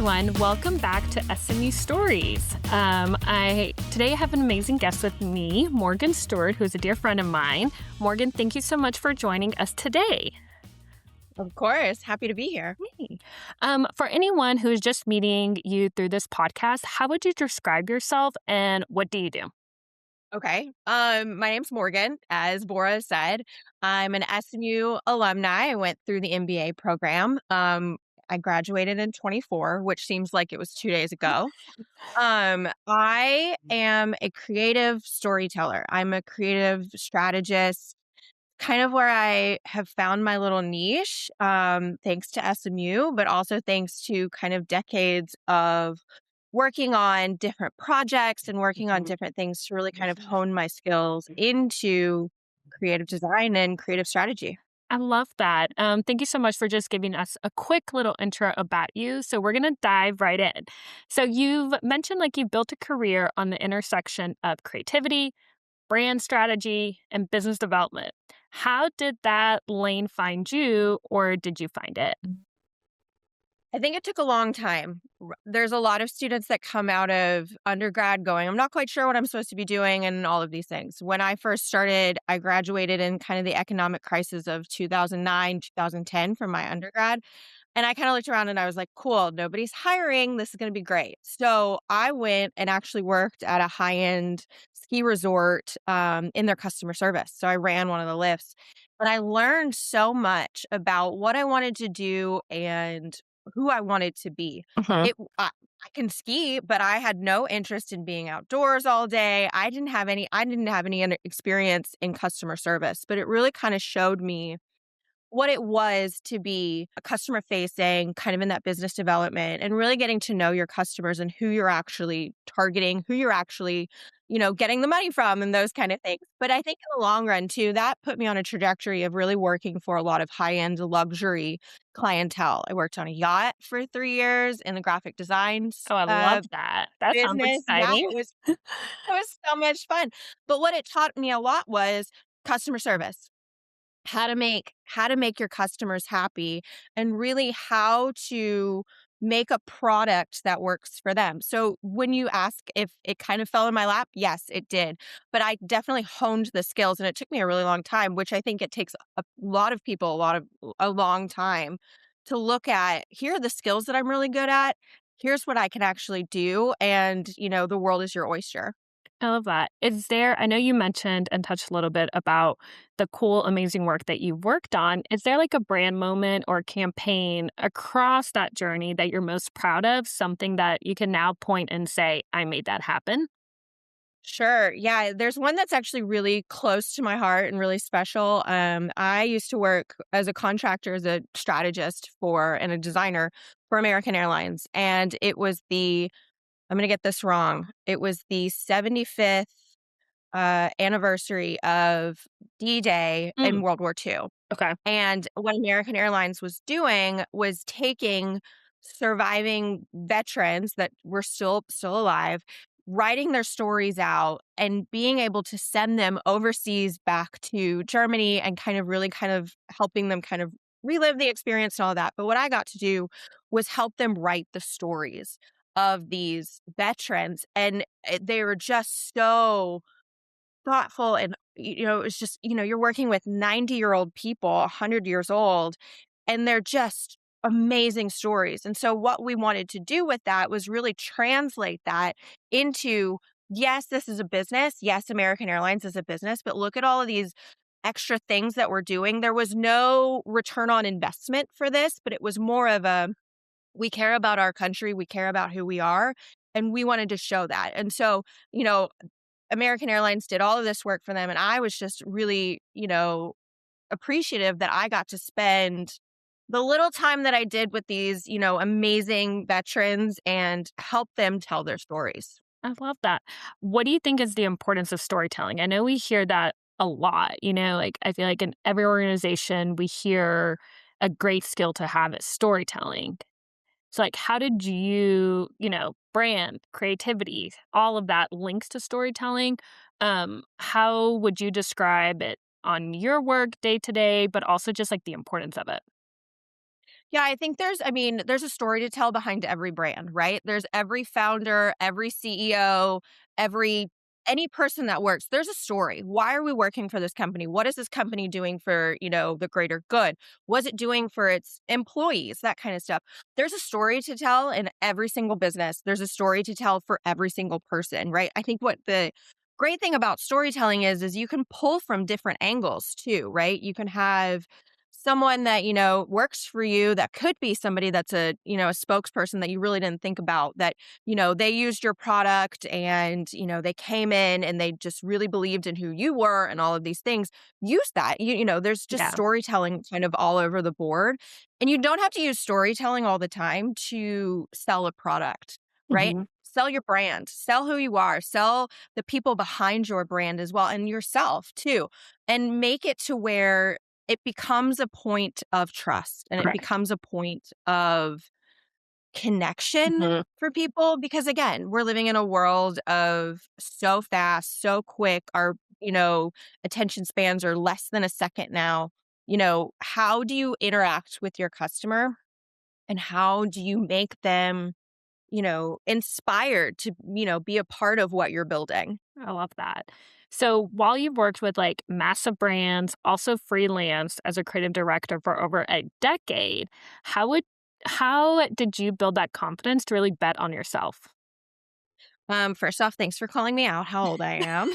everyone. Welcome back to SMU Stories. Today I have an amazing guest with me, Morganne Stewart, who's a dear friend of mine. Morganne, thank you so much for joining us today. Of course. Happy to be here. Hey. For anyone who is just meeting you through this podcast, how would you describe yourself and what do you do? Okay. My name's Morganne, as Bora said. I'm an SMU alumni. I went through the MBA program. I graduated in 24, which seems like it was 2 days ago. I am a creative storyteller. I'm a creative strategist, kind of where I have found my little niche, thanks to SMU, but also thanks to kind of decades of working on different projects and working on different things to really kind of hone my skills into creative design and creative strategy. I love that. Thank you so much for just giving us a quick little intro about you. So we're going to dive right in. So you've mentioned you built a career on the intersection of creativity, brand strategy, and business development. How did that lane find you, or did you find it? I think it took a long time. There's a lot of students that come out of undergrad going, I'm not quite sure what I'm supposed to be doing and all of these things. When I first started, I graduated in kind of the economic crisis of 2009, 2010 from my undergrad. And I kind of looked around and I was like, cool, nobody's hiring. This is going to be great. So I went and actually worked at a high-end ski resort in their customer service. So I ran one of the lifts. But I learned so much about what I wanted to do and who I wanted to be. Mhm. I can ski, but I had no interest in being outdoors all day. I didn't have any experience in customer service, but it really kind of showed me what it was to be a customer facing, kind of in that business development and really getting to know your customers and who you're actually targeting, who you're actually, getting the money from and those kind of things. But I think in the long run too, that put me on a trajectory of really working for a lot of high-end luxury clientele. I worked on a yacht for 3 years in the graphic designs Oh, I love that. That sounds business. Yeah, exciting. it was so much fun. But what it taught me a lot was customer service, how to make your customers happy and really how to make a product that works for them. So when you ask if it kind of fell in my lap, yes, it did. But I definitely honed the skills and it took me a really long time, which I think it takes a lot of people a long time to look at. Here are the skills that I'm really good at. Here's what I can actually do and, the world is your oyster. I love that. I know you mentioned and touched a little bit about the cool, amazing work that you've worked on. Is there a brand moment or campaign across that journey that you're most proud of? Something that you can now point and say, I made that happen? Sure. Yeah, there's one that's actually really close to my heart and really special. I used to work as a contractor, as a strategist and a designer for American Airlines. And I'm going to get this wrong. It was the 75th anniversary of D-Day in Mm, World War II. okay. And what American Airlines was doing was taking surviving veterans that were still alive, writing their stories out and being able to send them overseas back to Germany and kind of helping them kind of relive the experience and all that. But what I got to do was help them write the stories of these veterans. And they were just so thoughtful and it was just, you're working with 90-year-old people, 100 years old, and they're just amazing stories. And so what we wanted to do with that was really translate that into, yes, this is a business. Yes, American Airlines is a business, but look at all of these extra things that we're doing. There was no return on investment for this, but it was more of we care about our country, we care about who we are, and we wanted to show that. And so, American Airlines did all of this work for them. And I was just really, appreciative that I got to spend the little time that I did with these, amazing veterans and help them tell their stories. I love that. What do you think is the importance of storytelling? I know we hear that a lot, I feel like in every organization we hear a great skill to have is storytelling. So, how did brand, creativity, all of that links to storytelling? How would you describe it on your work day to day, but also just the importance of it? Yeah, I think there's a story to tell behind every brand, right? There's every founder, every CEO, every any person that works, there's a story. Why are we working for this company? What is this company doing for, the greater good? What's it doing for its employees? That kind of stuff. There's a story to tell in every single business. There's a story to tell for every single person, right? I think what the great thing about storytelling is you can pull from different angles too, right? You can have someone that works for you that could be somebody that's a spokesperson that you really didn't think about, that they used your product, and they came in and they just really believed in who you were and all of these things. Use that. There's just Yeah. storytelling kind of all over the board, and you don't have to use storytelling all the time to sell a product, right? Mhm. Sell your brand, sell who you are, sell the people behind your brand as well, and yourself too, and make it to where it becomes a point of trust, and it Correct. becomes a point of connection Mhm. for people, because again, we're living in a world of so fast, so quick. Our, attention spans are less than a second now. How do you interact with your customer, and how do you make them, inspired to, be a part of what you're building? I love that. So while you've worked with like massive brands, also freelance as a creative director for over a decade, how would how did you build that confidence to really bet on yourself? First off, thanks for calling me out how old I am.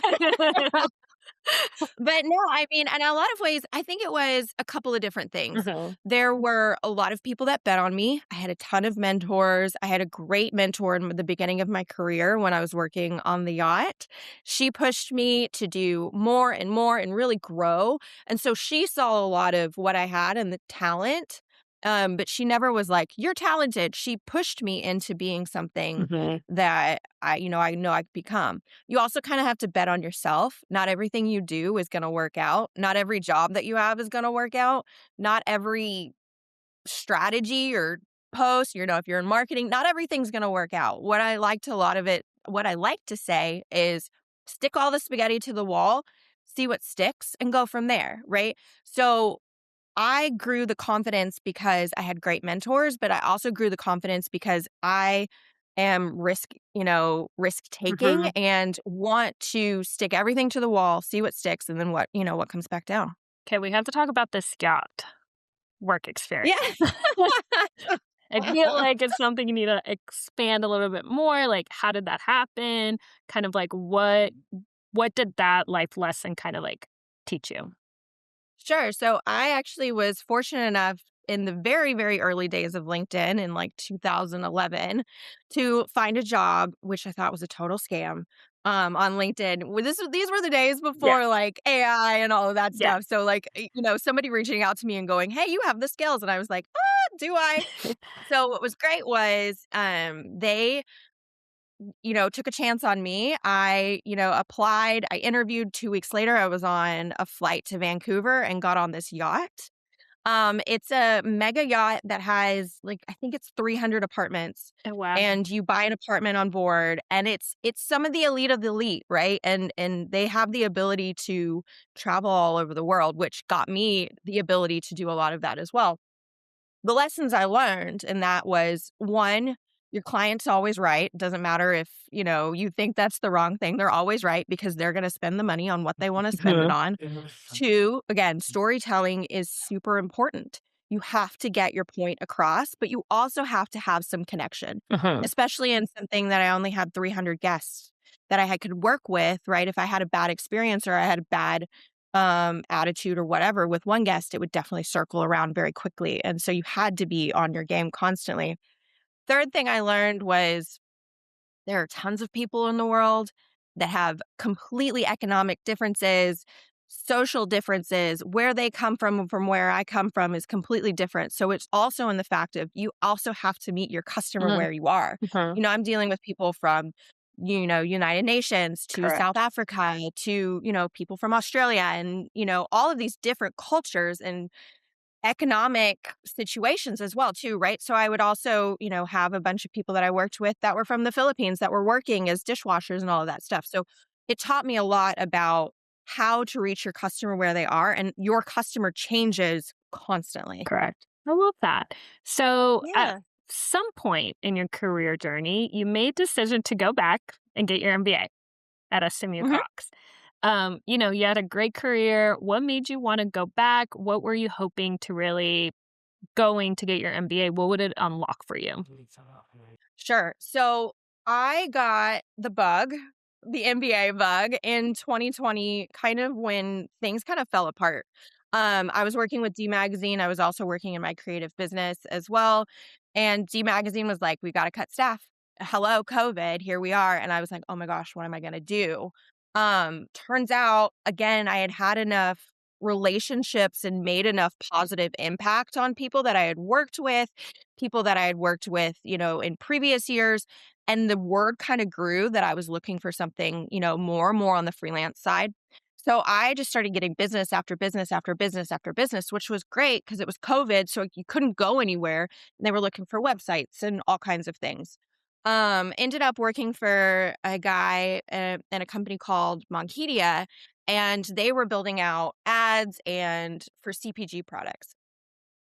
But no, I mean, in a lot of ways, I think it was a couple of different things. Mhm. There were a lot of people that bet on me. I had a ton of mentors. I had a great mentor in the beginning of my career when I was working on the yacht. She pushed me to do more and more and really grow. And so she saw a lot of what I had and the talent. But she never was like, "You're talented." She pushed me into being something Mhm. that I know I could become. You also kind of have to bet on yourself. Not everything you do is going to work out. Not every job that you have is going to work out. Not every strategy or post, if you're in marketing, not everything's going to work out. What I like to say is stick all the spaghetti to the wall, see what sticks, and go from there, right? So I grew the confidence because I had great mentors, but I also grew the confidence because I am risk taking Mhm. and want to stick everything to the wall, see what sticks, and then what comes back down. Okay, we have to talk about this yacht work Yeah. experience. I feel like it's something you need to expand a little bit more. Like, how did that happen? Kind of like what did that life lesson kind of like teach you? Sure. So I actually was fortunate enough in the very, very early days of LinkedIn in like 2011 to find a job, which I thought was a total scam. On LinkedIn. These were the days Yeah. before like AI and all of that Yeah. stuff. So like, somebody reaching out to me and going, "Hey, you have the skills." And I was like, "Ah, do I?" So what was great was they took a chance on me. I, applied, I interviewed 2 weeks later. I was on a flight to Vancouver and got on this yacht. It's a mega yacht that has like I think it's 300 apartments, Oh, wow. and you buy an apartment on board, and it's some of the elite, right? And they have the ability to travel all over the world, which got me the ability to do a lot of that as well. The lessons I learned in that was, 1, your client's always right. Doesn't matter if, you think that's the wrong thing. They're always right because they're going to spend the money on what they want to spend it Mhm. on. 2, again, storytelling is super important. You have to get your point across, but you also have to have some connection, Mhm. especially in something that I only had 300 guests that could work with, right? If I had a bad experience or I had a bad attitude or whatever with one guest, it would definitely circle around very quickly. And so you had to be on your game constantly. Third thing I learned was there are tons of people in the world that have completely economic differences, social differences. Where they come from where I come from is completely different. So it's also in the fact of you also have to meet your customer Mhm. where you are. Mhm. I'm dealing with people from, United Nations to Correct. South Africa to, people from Australia and, all of these different cultures and economic situations as well too, right? So I would also, have a bunch of people that I worked with that were from the Philippines that were working as dishwashers and all of that stuff. So it taught me a lot about how to reach your customer where they are, and your customer changes constantly. Correct. I love that. So, at Yeah. some point in your career journey, you made decision to go back and get your MBA at SMU Mhm. Cox. You had a great career. What made you want to go back? What were you hoping to really going to get your MBA? What would it unlock for you? Sure. So I got the MBA bug in 2020, kind of when things kind of fell apart. I was working with D Magazine. I was also working in my creative business as well. And D Magazine was like, we got to cut staff. Hello, COVID. Here we are. And I was like, oh my gosh, what am I going to do? Turns out, again, I had had enough relationships and made enough positive impact on people that I had worked with, people that I had worked with, in previous years. And the word kind of grew that I was looking for something, more on the freelance side. So I just started getting business after business after business after business, which was great because it was COVID. So you couldn't go anywhere. And they were looking for websites and all kinds of things. Ended up working for a guy in a company called Monkedia, and they were building out ads and for CPG products.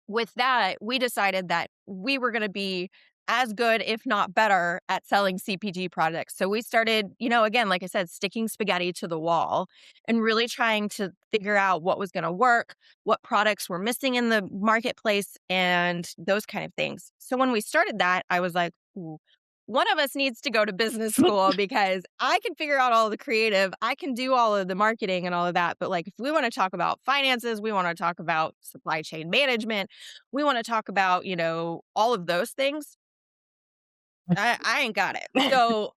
With that, we decided that we were gonna be as good, if not better, at selling CPG products. So we started, again, like I said, sticking spaghetti to the wall and really trying to figure out what was gonna work, what products were missing in the marketplace, and those kind of things. So when we started that, I was like, "Ooh, one of us needs to go to business school because I can figure out all the creative, I can do all of the marketing and all of that. But like, if we want to talk about finances, we want to talk about supply chain management, we want to talk about, all of those things. I ain't got it. So,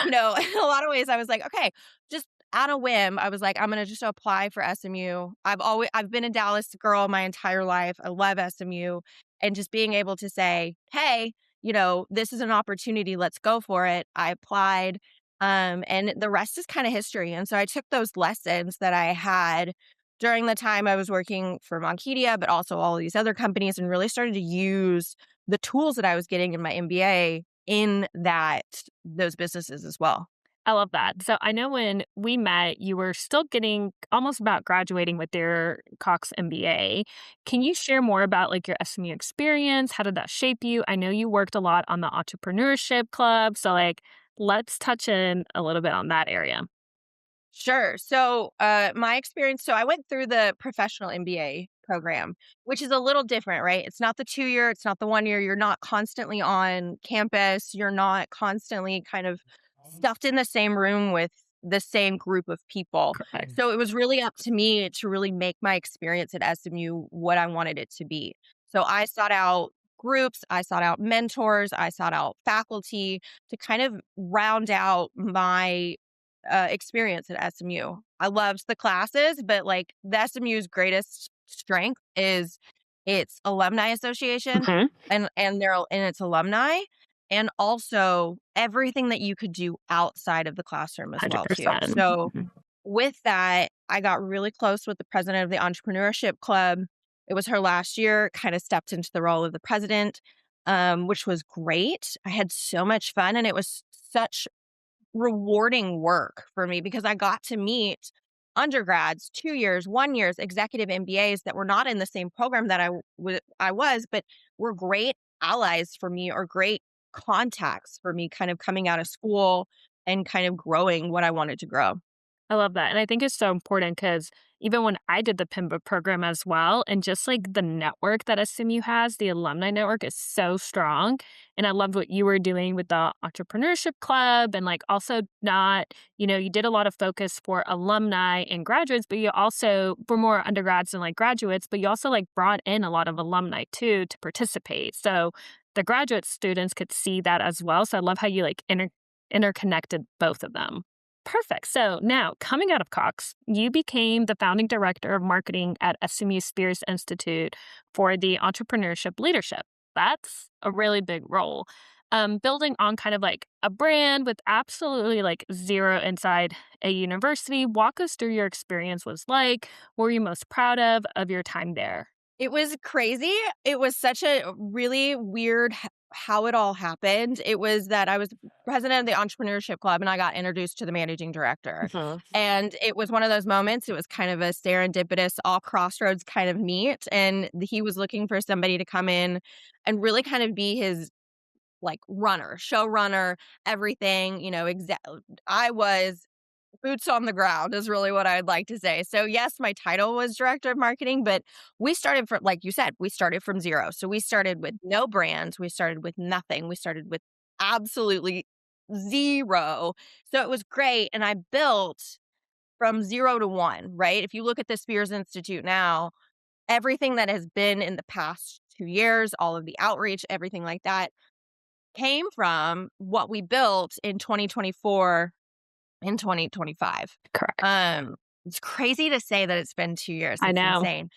in a lot of ways, I was like, okay, just on a whim, I was like, I'm gonna just apply for SMU. I've been a Dallas girl my entire life. I love SMU, and just being able to say, hey, this is an opportunity. Let's go for it. I applied, and the rest is kind of history. And so I took those lessons that I had during the time I was working for Monkedia, but also all of these other companies, and really started to use the tools that I was getting in my MBA in those businesses as well. I love that. So I know when we met, you were still getting almost about graduating with your Cox MBA. Can you share more about like your SMU experience? How did that shape you? I know you worked a lot on the entrepreneurship club. So like let's touch in a little bit on that area. Sure. So, my experience, so I went through the professional MBA program, which is a little different, right? It's not the 2 year, it's not the 1 year. You're not constantly on campus. You're not constantly kind of stuffed in the same room with the same group of people. Correct. So it was really up to me to really make my experience at SMU what I wanted it to be. So I sought out groups, I sought out mentors, I sought out faculty to kind of round out my experience at SMU. I loved the classes, but like the SMU's greatest strength is its alumni association Hmm. and its alumni, and also everything that you could do outside of the classroom as well too. 100%. So Mhm. with that, I got really close with the president of the entrepreneurship club. It was her last year, kind of stepped into the role of the president, which was great. I had so much fun, and it was such rewarding work for me because I got to meet undergrads, 2 years, 1 years, executive MBAs that were not in the same program that I was, but were great allies for me or great contacts for me kind of coming out of school and kind of growing what I wanted to grow. I love that. And I think it's so important because even when I did the PIMBA program as well, and just like the network that SMU has, the alumni network is so strong. And I loved what you were doing with the entrepreneurship club and like also not, you did a lot of focus for alumni and graduates, but you also were more undergrads and like graduates, but you also like brought in a lot of alumni too to participate. So the graduate students could see that as well. So I love how you like interconnected both of them. Perfect. So now, coming out of Cox, you became the founding director of marketing at SMU Spears Institute for the entrepreneurship leadership. That's a really big role. Building on kind of like a brand with absolutely like zero inside a university. Walk us through your experience was like. What were you most proud of your time there? It was crazy. It was such a really weird how it all happened. It was that I was president of the entrepreneurship club and I got introduced to the managing director. Mhm. And it was one of those moments, it was kind of a serendipitous all crossroads kind of meet. And he was looking for somebody to come in and really kind of be his like runner, showrunner, everything, I was boots on the ground is really what I'd like to say. So yes, my title was director of marketing, but we started from, like you said, we started from zero. So we started with no brands. We started with nothing. We started with absolutely zero. So it was great. And I built from 0 to 1, right? If you look at the Spears Institute now, everything that has been in the past 2 years, all of the outreach, everything like that came from what we built in 2024 in 2025. Correct. It's crazy to say that it's been 2 years, I it's know. insane,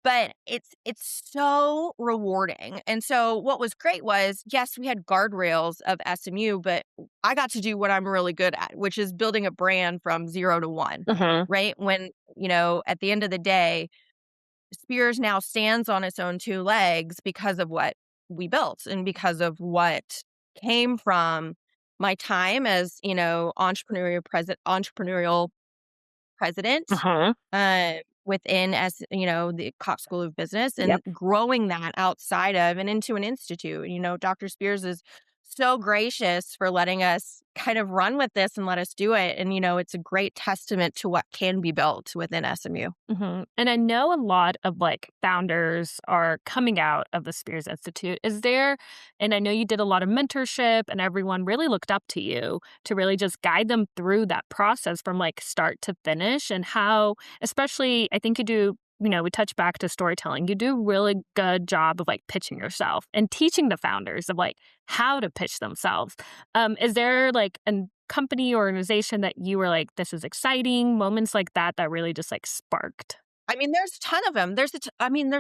but it's so rewarding, and so what was great was, yes, we had guardrails of SMU, but I got to do what I'm really good at, which is building a brand from 0 to 1, Mhm. right? When, at the end of the day, Spears now stands on its own 2 legs because of what we built and because of what came from my time as, entrepreneurial president, Mhm. within the Cox School of Business Yep. and growing that outside of and into an institute. Dr. Spears is so gracious for letting us kind of run with this and let us do it. And, it's a great testament to what can be built within SMU. And I know a lot of like founders are coming out of the Spears Institute. Is there, and I know you did a lot of mentorship and everyone really looked up to you to really just guide them through that process from like start to finish and how, especially, I think you do. We touch back to storytelling. You do a really good job of like pitching yourself and teaching the founders of like how to pitch themselves. Is there like a company or organization that you were like, this is exciting, moments like that that really just like sparked? I mean, there's a ton of them. There's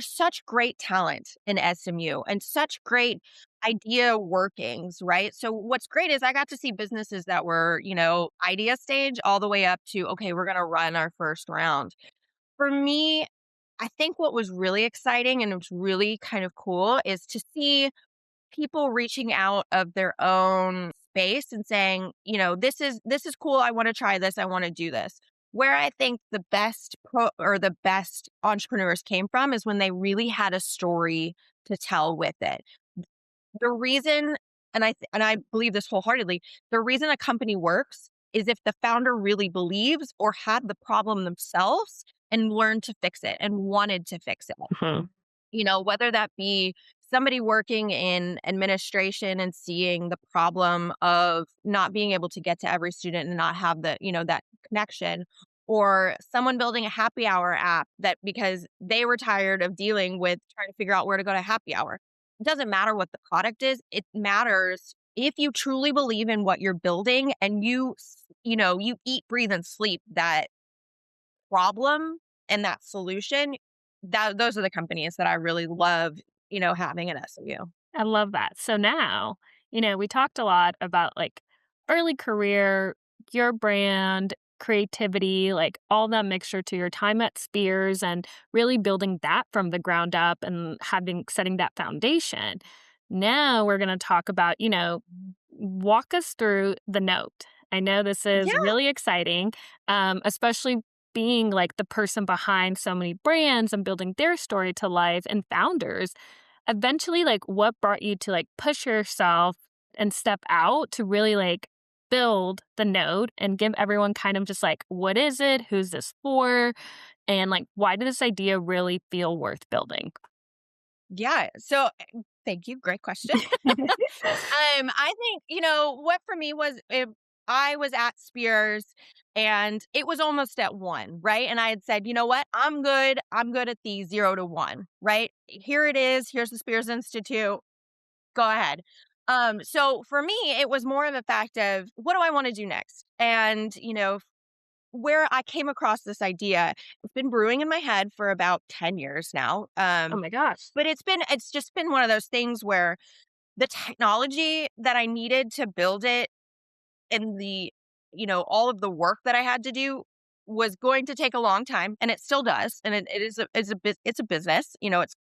such great talent in SMU and such great idea workings, right? So what's great is I got to see businesses that were, idea stage all the way up to, okay, we're going to run our first round. For me, I think what was really exciting and it was really kind of cool is to see people reaching out of their own space and saying, this is cool. I want to try this. I want to do this. Where I think the best entrepreneurs came from is when they really had a story to tell with it. The reason, and I believe this wholeheartedly, the reason a company works is if the founder really believes or had the problem themselves and learned to fix it and wanted to fix it. Mhm. Whether that be somebody working in administration and seeing the problem of not being able to get to every student and not have that connection, or someone building a happy hour app that because they were tired of dealing with trying to figure out where to go to happy hour. It doesn't matter what the product is. It matters if you truly believe in what you're building and you eat, breathe, and sleep that problem and that solution, those are the companies that I really love, having at SMU. I love that. So now, we talked a lot about like early career, your brand, creativity, like all that mixture to your time at Spears and really building that from the ground up and setting that foundation. Now we're going to talk about, walk us through the note. I know this is Yeah. really exciting, especially being like the person behind so many brands and building their story to life and founders. Eventually, like, what brought you to, like, push yourself and step out to really, like, build the node and give everyone kind of just, like, what is it? Who's this for? And, like, why did this idea really feel worth building? Yeah. So thank you. Great question. I think, what for me was I was at Spears and it was almost at 1, right? And I had said, you know what? I'm good. I'm good at the 0 to 1, right? Here it is. Here's the Spears Institute. Go ahead. So for me, it was more of a fact of what do I want to do next? And, where I came across this idea, it's been brewing in my head for about 10 years now. Oh my gosh. But it's just been one of those things where the technology that I needed to build it and all of the work that I had to do was going to take a long time, and it still does, and it's a business,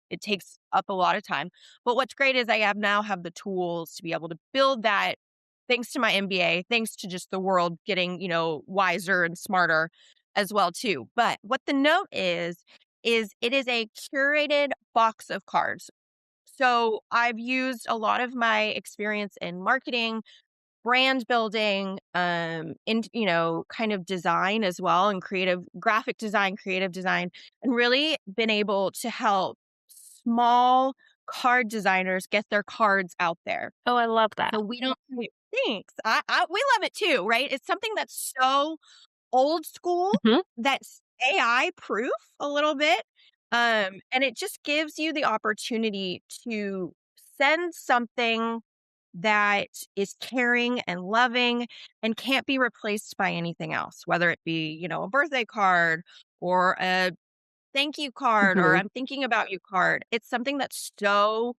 it takes up a lot of time. But what's great is I have the tools to be able to build that thanks to my MBA, thanks to just the world getting, wiser and smarter as well too. But what the note is it is a curated box of cards. So I've used a lot of my experience in marketing, brand building, kind of design as well, and graphic design, creative design, and really been able to help small card designers get their cards out there. Oh, I love that. So we don't thanks. We love it too, right? It's something that's so old school, Mhm. that's AI proof a little bit. And it just gives you the opportunity to send something that is caring and loving and can't be replaced by anything else, whether it be, a birthday card or a thank you card or Mhm. I'm thinking about you card. It's something that's so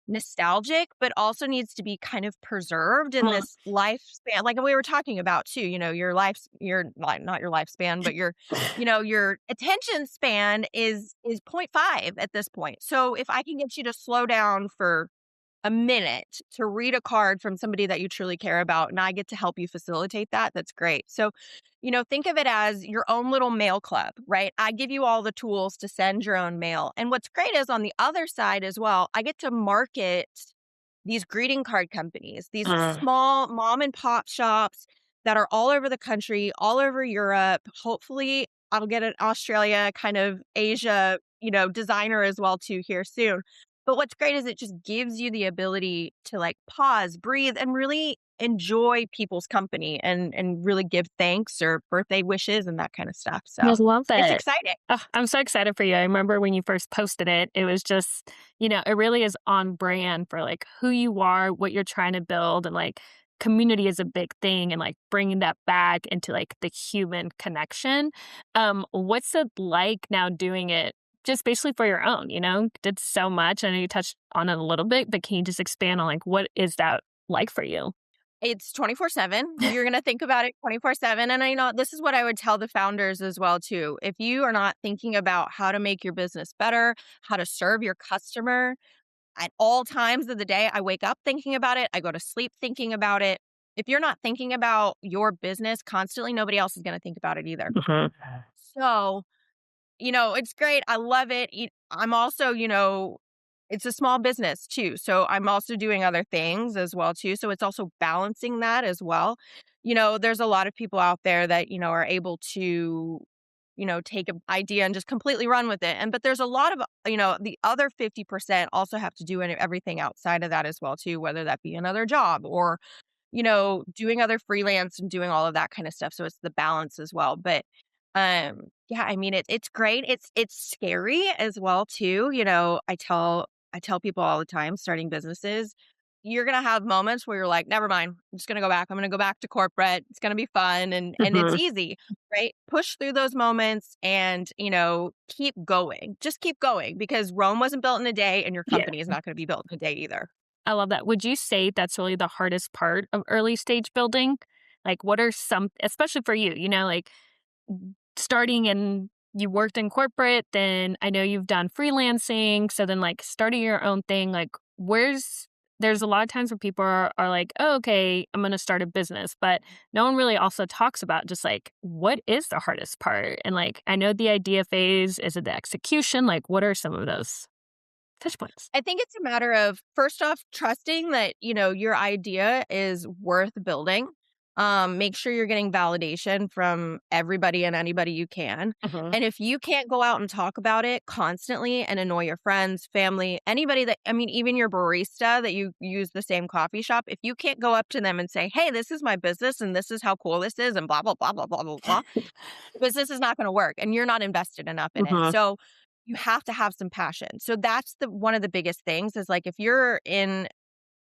nostalgic, but also needs to be kind of preserved in Mhm. this lifespan. Like we were talking about too, your not your lifespan, but your attention span is point 0.5 at this point. So if I can get you to slow down for a minute to read a card from somebody that you truly care about, and I get to help you facilitate that, that's great. So, think of it as your own little mail club, right? I give you all the tools to send your own mail. And what's great is on the other side as well, I get to market these greeting card companies, these Mm. small mom and pop shops that are all over the country, all over Europe. Hopefully, I'll get an Australia kind of Asia, designer as well too here soon. But what's great is it just gives you the ability to like pause, breathe, and really enjoy people's company and really give thanks or birthday wishes and that kind of stuff. I So love it's it. exciting. Oh, I'm so excited for you. I remember when you first posted it, it was just, it really is on brand for like who you are, what you're trying to build, and like community is a big thing, and like bringing that back into like the human connection. What's it like now doing it just basically for your own, did so much. I know you touched on it a little bit, but can you just expand on like what is that like for you? It's 24/7. You're gonna think about it 24/7, and I know this is what I would tell the founders as well too. If you are not thinking about how to make your business better, how to serve your customer at all times of the day, I wake up thinking about it, I go to sleep thinking about it. If you're not thinking about your business constantly, nobody else is gonna think about it either. Mhm. So, it's great. I love it. I'm also, it's a small business too. So I'm also doing other things as well too. So it's also balancing that as well. There's a lot of people out there that, are able to, take an idea and just completely run with it. But there's a lot of, the other 50% also have to do everything outside of that as well too, whether that be another job or doing other freelance and doing all of that kind of stuff. So it's the balance as well. But yeah, I mean it's great. It's scary as well too. I tell people all the time starting businesses, you're gonna have moments where you're like, never mind, I'm just gonna go back. I'm gonna go back to corporate. It's gonna be fun and it's Mhm. easy, right? Push through those moments and keep going. Just keep going because Rome wasn't built in a day and your Yeah. company is not gonna be built in a day either. I love that. Would you say that's really the hardest part of early stage building? Like, what are some, especially for you, like starting and you worked in corporate, then I know you've done freelancing. So then, like, starting your own thing, like, there's a lot of times where people are like, oh, okay, I'm going to start a business. But no one really also talks about just like, what is the hardest part? And like, I know the idea phase, is it the execution? Like, what are some of those touch points? I think it's a matter of first off trusting that, your idea is worth building. Make sure you're getting validation from everybody and anybody you can. Mhm. And if you can't go out and talk about it constantly and annoy your friends, family, anybody that I mean, even your barista that you use the same coffee shop, if you can't go up to them and say, "Hey, this is my business and this is how cool this is," and blah blah blah blah blah blah blah, the business is not going to work and you're not invested enough in it. Mhm. So you have to have some passion. So that's the one of the biggest things is like if you're in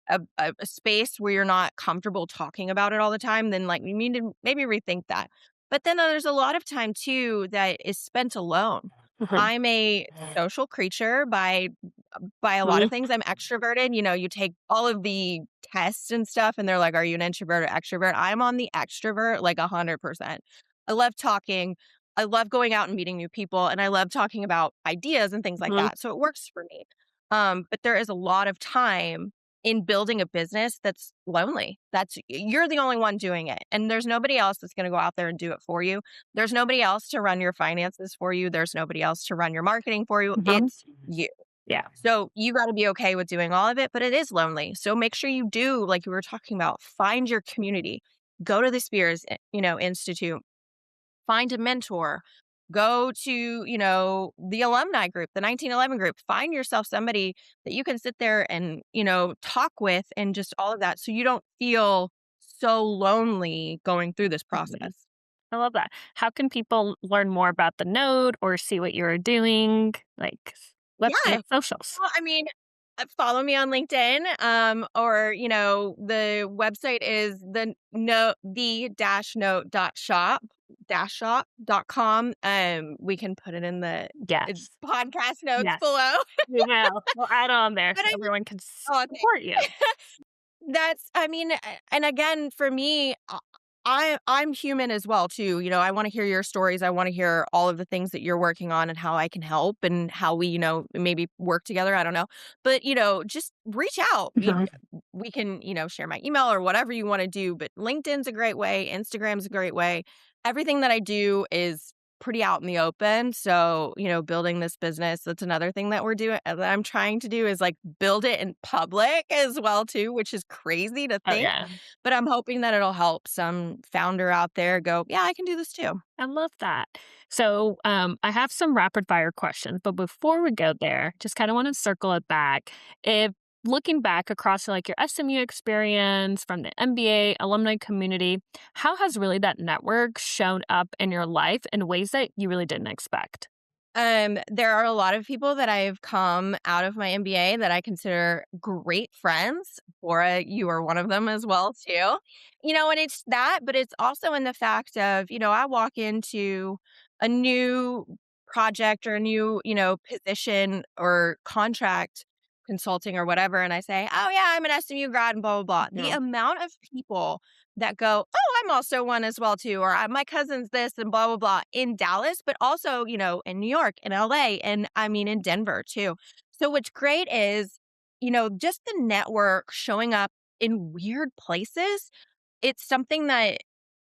a space where you're not comfortable talking about it all the time, then like you need to maybe rethink that. But then there's a lot of time too that is spent alone. Mhm. I'm a social creature by a lot Mhm. of things. I'm extroverted. You take all of the tests and stuff, and they're like, "Are you an introvert or extrovert?" I'm on the extrovert like 100%. I love talking. I love going out and meeting new people, and I love talking about ideas and things like Mhm. that. So it works for me. But there is a lot of time in building a business that's lonely. You're the only one doing it. And there's nobody else that's going to go out there and do it for you. There's nobody else to run your finances for you. There's nobody else to run your marketing for you. Mhm. It's you. Yeah. So you got to be okay with doing all of it, but it is lonely. So make sure you do, like you were talking about, find your community. Go to the Spears, Institute, find a mentor, go to, the alumni group, the 1911 group, find yourself somebody that you can sit there and, talk with and just all of that. So you don't feel so lonely going through this Mhm. process. I love that. How can people learn more about the node or see what you're doing? Like, Yeah. website, socials. Well, I mean, follow me on LinkedIn, or the website is the dash note dot shop dash shop.com. We can put it in the Yes. podcast notes Yes. below. We will. We'll add on there But so everyone can oh, support you. I mean, and again, for me, I'm human as well too. I want to hear your stories. I want to hear all of the things that you're working on and how I can help and how we, maybe work together. I don't know, but just reach out. Mhm. We can, share my email or whatever you want to do. But LinkedIn's a great way. Instagram's a great way. Everything that I do is pretty out in the open. So, building this business, that's another thing that that I'm trying to do is like build it in public as well too, which is crazy to Oh, think. yeah. But I'm hoping that it'll help some founder out there go, yeah, I can do this too. I love that. So, I have some rapid fire questions, but before we go there, just kind of want to circle it back. If looking back across like your SMU experience from the MBA alumni community, how has really that network shown up in your life in ways that you really didn't expect? There are a lot of people that I've come out of my MBA that I consider great friends. Laura, you are one of them as well too. And it's that, but it's also in the fact of, I walk into a new project or a new, position or contract consulting or whatever, and I say, oh yeah, I'm an SMU grad and blah, blah, blah. The Yeah. amount of people that go, "Oh, I'm also one as well too," or My cousin's this and blah blah blah in Dallas, but also in New York, in LA, and I mean in Denver too. So what's great is just the network showing up in weird places. It's something that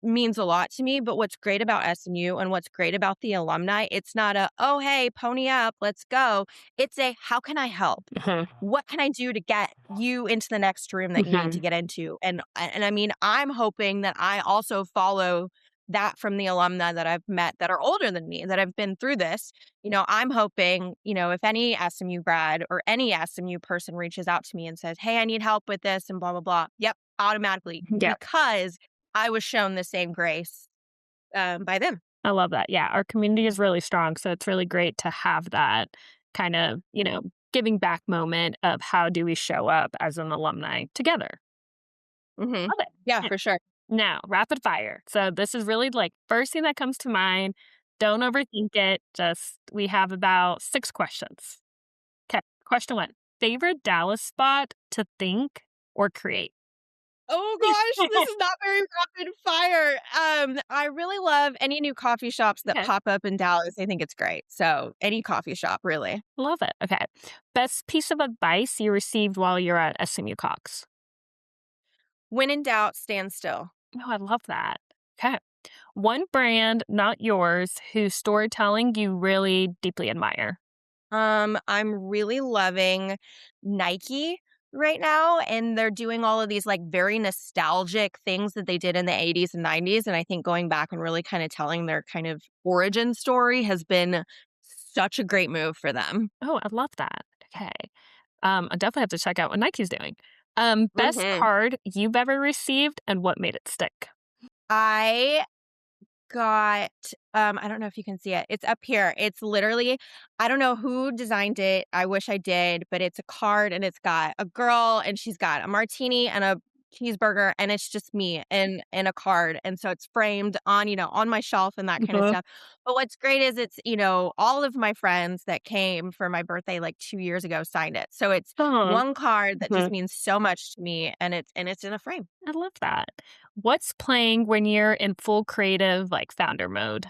means a lot to me, but what's great about SMU and what's great about the alumni, it's not a, "Oh, hey, pony up, let's go." It's a, "How can I help? Mhm. What can I do to get you into the next room that you need to Mhm. get into?" And I mean, I'm hoping that I also follow that from the alumni that I've met that are older than me, that have been through this. I'm hoping, if any SMU grad or any SMU person reaches out to me and says, "Hey, I need help with this," and blah, blah, blah. Yep, automatically, Yeah. because I was shown the same grace by them. I love that. Yeah, our community is really strong, so it's really great to have that kind of, giving back moment of how do we show up as an alumni together. Hmm. Love it. Yeah, Yeah. for sure. Now, rapid fire. So this is really like first thing that comes to mind. Don't overthink it. Just we have about 6 questions. Okay. Question 1. Favorite Dallas spot to think or create? Oh gosh, this is not very rapid fire. I really love any new coffee shops that Okay. pop up in Dallas. I think it's great. So any coffee shop, really. Love it. Okay. Best piece of advice you received while you're at SMU Cox? When in doubt, stand still. Oh, I love that. Okay. One brand, not yours, whose storytelling you really deeply admire. I'm really loving Nike right now, and they're doing all of these like very nostalgic things that they did in the 80s and 90s. And I think going back and really kind of telling their kind of origin story has been such a great move for them. Oh, I love that. Okay. I definitely have to check out what Nike's doing. Best Hmm. card you've ever received and what made it stick? I got I don't know if you can see it. It's up here. It's literally, I don't know who designed it. I wish I did, but it's a card and it's got a girl and she's got a martini and a cheeseburger, and it's just me in a card, and so it's framed on, on my shelf and that kind of Uh-huh. stuff. But what's great is it's, all of my friends that came for my birthday like 2 years ago signed it. So it's Huh. one card that just Mhm. means so much to me, and it's in a frame. I love that. What's playing when you're in full creative, like, founder mode?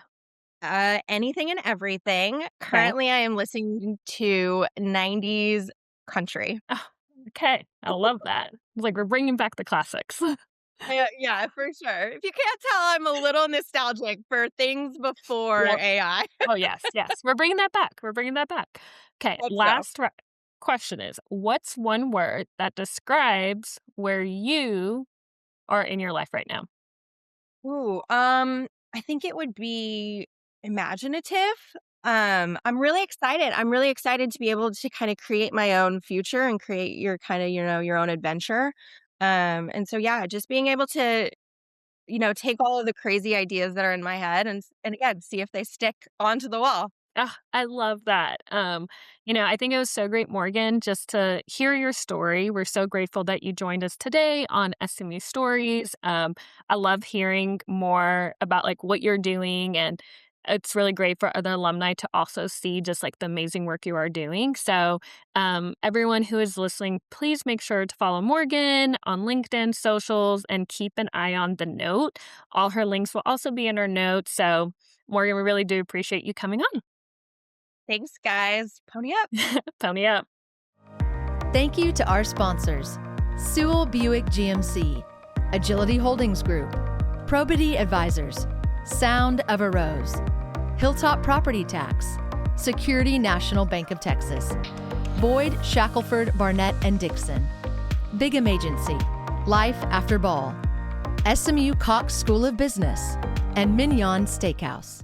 Anything and everything. Okay. Currently, I am listening to 90s country. Oh, okay. I love that. It's like we're bringing back the classics. Yeah, for sure. If you can't tell, I'm a little nostalgic for things before Yep. AI. Oh, yes, yes. We're bringing that back. We're bringing that back. Okay, Hope so. last question is, what's one word that describes where you are in your life right now? I think it would be imaginative. I'm really excited. I'm really excited to be able to kind of create my own future and create your kind of, your own adventure. And so yeah, just being able to, take all of the crazy ideas that are in my head and again, see if they stick onto the wall. Ah, I love that. I think it was so great, Morgan, just to hear your story. We're so grateful that you joined us today on SMU Stories. I love hearing more about like what you're doing, and it's really great for other alumni to also see just like the amazing work you are doing. So, everyone who is listening, please make sure to follow Morgan on LinkedIn, socials, and keep an eye on the note. All her links will also be in our notes. So, Morgan, we really do appreciate you coming on. Thanks, guys. Pony up. Pony up. Thank you to our sponsors, Sewell Buick GMC, Agility Holdings Group, Probity Advisors, Sound of a Rose, Hilltop Property Tax, Security National Bank of Texas, Boyd, Shackelford, Barnett, and Dixon, Bigham Agency, Life After Ball, SMU Cox School of Business, and Mignon Steakhouse.